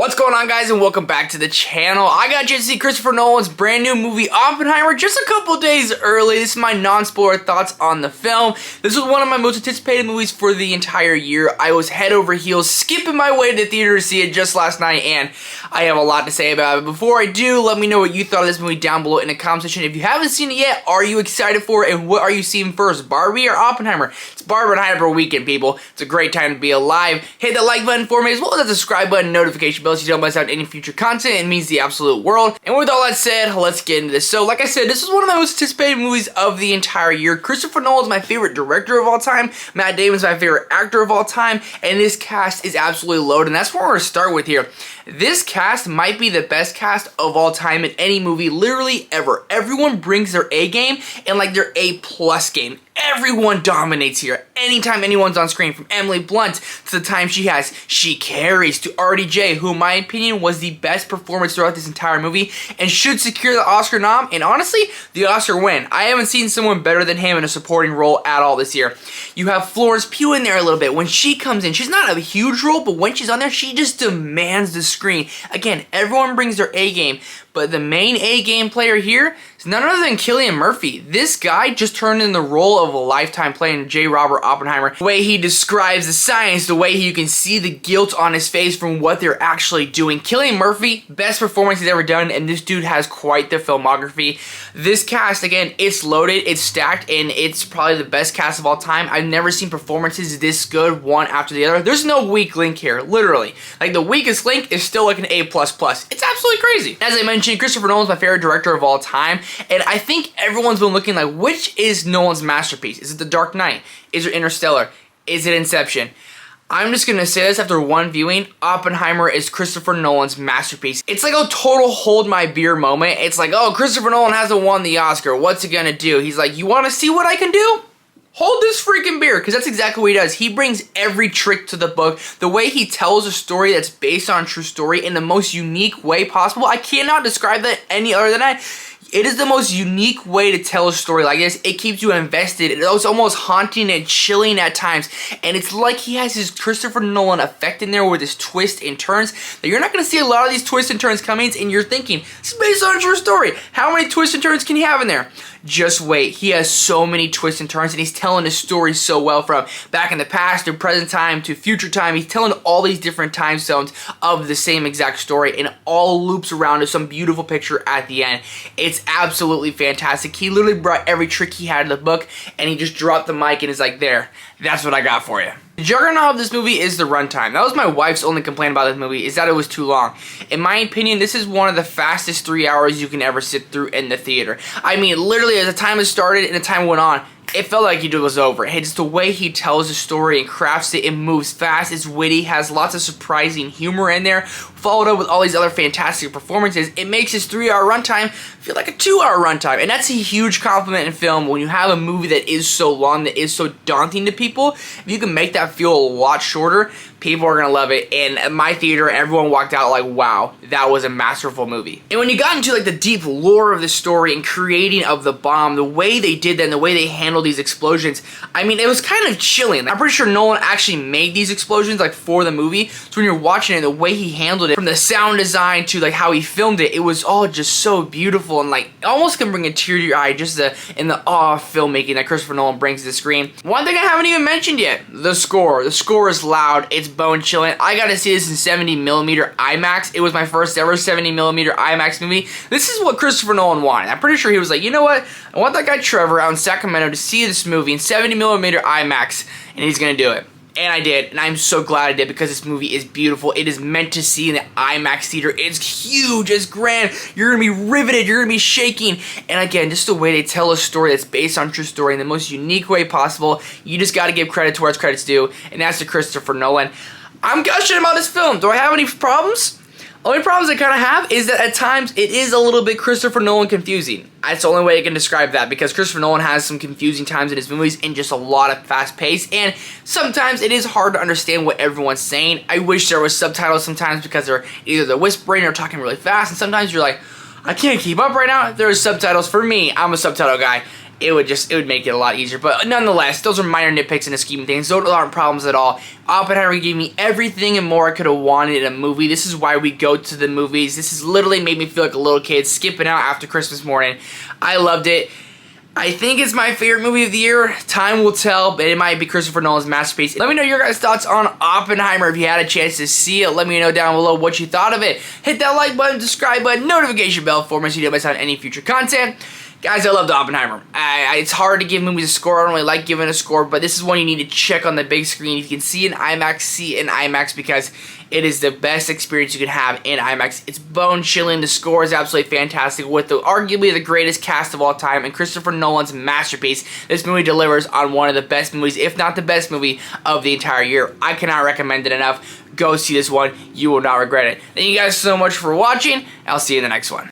What's going on, guys, and welcome back to the channel. I got you to see Christopher Nolan's brand new movie Oppenheimer just a couple days early. This is my non-spoiler thoughts on the film. This was one of my most anticipated movies for the entire year. I was head over heels skipping my way to the theater to see it just last night, and I have a lot to say about it. Before I do, let me know what you thought of this movie down below in the comment section. If you haven't seen it yet, are you excited for it, and what are you seeing first, Barbie or Oppenheimer? It's Oppenheimer weekend, people. It's a great time to be alive. Hit the like button for me, as well as the subscribe button, notification bell, so you don't miss out on any future content. It means the absolute world. And with all that said, let's get into this. So, like I said, this is one of my most anticipated movies of the entire year. Christopher Nolan is my favorite director of all time. Matt Damon is my favorite actor of all time. And this cast is absolutely loaded. And that's where we're going to start with here. This cast might be the best cast of all time in any movie, literally ever. Everyone brings their A game and like their A+ game. Everyone dominates here. Anytime anyone's on screen, from Emily Blunt to the time she carries, to RDJ, who in my opinion was the best performance throughout this entire movie and should secure the Oscar nom, and honestly, the Oscar win. I haven't seen someone better than him in a supporting role at all this year. You have Florence Pugh in there a little bit. When she comes in, she's not a huge role, but when she's on there, she just demands the screen. Again, everyone brings their A game, but the main A game player here is none other than Cillian Murphy. This guy just turned in the role of a lifetime playing J. Robert Oppenheimer. The way he describes the science, the way you can see the guilt on his face from what they're actually doing. Cillian Murphy, best performance he's ever done, and this dude has quite the filmography. This cast, again, it's loaded, it's stacked, and it's probably the best cast of all time. I've never seen performances this good, one after the other. There's no weak link here, literally. Like, the weakest link is still like an A++. It's absolutely crazy. As I mentioned, Christopher Nolan's my favorite director of all time, and I think everyone's been looking like, which is Nolan's masterpiece? Is it The Dark Knight? Is it Interstellar? Is it Inception? I'm just gonna say this after one viewing, Oppenheimer is Christopher Nolan's masterpiece. It's like a total hold my beer moment. It's like, oh, Christopher Nolan hasn't won the Oscar. What's he gonna do? He's like, you wanna see what I can do? Hold this freaking beer, because that's exactly what he does. He brings every trick to the book. The way he tells a story that's based on a true story in the most unique way possible. I cannot describe that any other than that. It is the most unique way to tell a story like this. It keeps you invested. It's almost haunting and chilling at times. And it's like he has his Christopher Nolan effect in there with his twists and turns. That you're not going to see a lot of these twists and turns coming, and you're thinking, this is based on a true story. How many twists and turns can he have in there? Just wait. He has so many twists and turns, and he's telling his story so well, from back in the past to present time to future time. He's telling all these different time zones of the same exact story, and all loops around to some beautiful picture at the end. It's absolutely fantastic. He literally brought every trick he had in the book, and he just dropped the mic and is like, there, that's what I got for you. The juggernaut of this movie is the runtime. That was my wife's only complaint about this movie, is that it was too long. In my opinion, this is one of the fastest 3 hours you can ever sit through in the theater. I mean, literally, as the time has started and the time went on, it felt like it was over. It's the way he tells the story and crafts it. It moves fast, it's witty, has lots of surprising humor in there, followed up with all these other fantastic performances. It makes his 3 hour runtime feel like a 2 hour runtime. And that's a huge compliment in film when you have a movie that is so long, that is so daunting to people. If you can make that feel a lot shorter, people are gonna love it. And at my theater, everyone walked out like, wow, that was a masterful movie. And when you got into like the deep lore of the story and creating of the bomb, the way they did that and the way they handled these explosions, I mean, it was kind of chilling. I'm pretty sure Nolan actually made these explosions like for the movie. So when you're watching it, the way he handled it, from the sound design to like how he filmed it, it was all just so beautiful, and like almost can bring a tear to your eye, just in the awe of filmmaking that Christopher Nolan brings to the screen. One thing I haven't even mentioned yet, the score. The score is loud, it's bone chilling. I got to see this in 70mm IMAX. It was my first ever 70mm IMAX movie. This is what Christopher Nolan wanted. I'm pretty sure he was like, you know what? I want that guy Trevor out in Sacramento to see this movie in 70mm IMAX, and he's gonna do it. And I did, and I'm so glad I did, because this movie is beautiful. It is meant to see in the IMAX theater. It's huge, it's grand. You're gonna be riveted, you're gonna be shaking. And again, just the way they tell a story that's based on true story in the most unique way possible. You just gotta give credit to where credit's due, and that's to Christopher Nolan. I'm gushing about this film. Do I have any problems? Only problems I kind of have is that at times it is a little bit Christopher Nolan confusing. That's the only way I can describe that, because Christopher Nolan has some confusing times in his movies and just a lot of fast pace, and sometimes it is hard to understand what everyone's saying. I wish there was subtitles sometimes, because they're whispering or talking really fast, and sometimes you're like, I can't keep up right now. There's subtitles for me. I'm a subtitle guy. it would make it a lot easier. But nonetheless, those are minor nitpicks in the scheme of things. Those aren't problems at all. Oppenheimer gave me everything and more I could have wanted in a movie. This is why we go to the movies. This has literally made me feel like a little kid skipping out after Christmas morning. I loved it. I think it's my favorite movie of the year. Time will tell, but it might be Christopher Nolan's masterpiece. Let me know your guys' thoughts on Oppenheimer if you had a chance to see it. Let me know down below what you thought of it. Hit that like button, subscribe button, notification bell for me so you don't miss out on any future content. Guys, I loved Oppenheimer. It's hard to give movies a score. I don't really like giving a score, but this is one you need to check on the big screen. If you can see in IMAX, see it in IMAX because it is the best experience you can have in IMAX. It's bone-chilling. The score is absolutely fantastic with arguably the greatest cast of all time and Christopher Nolan's masterpiece. This movie delivers on one of the best movies, if not the best movie of the entire year. I cannot recommend it enough. Go see this one. You will not regret it. Thank you guys so much for watching. I'll see you in the next one.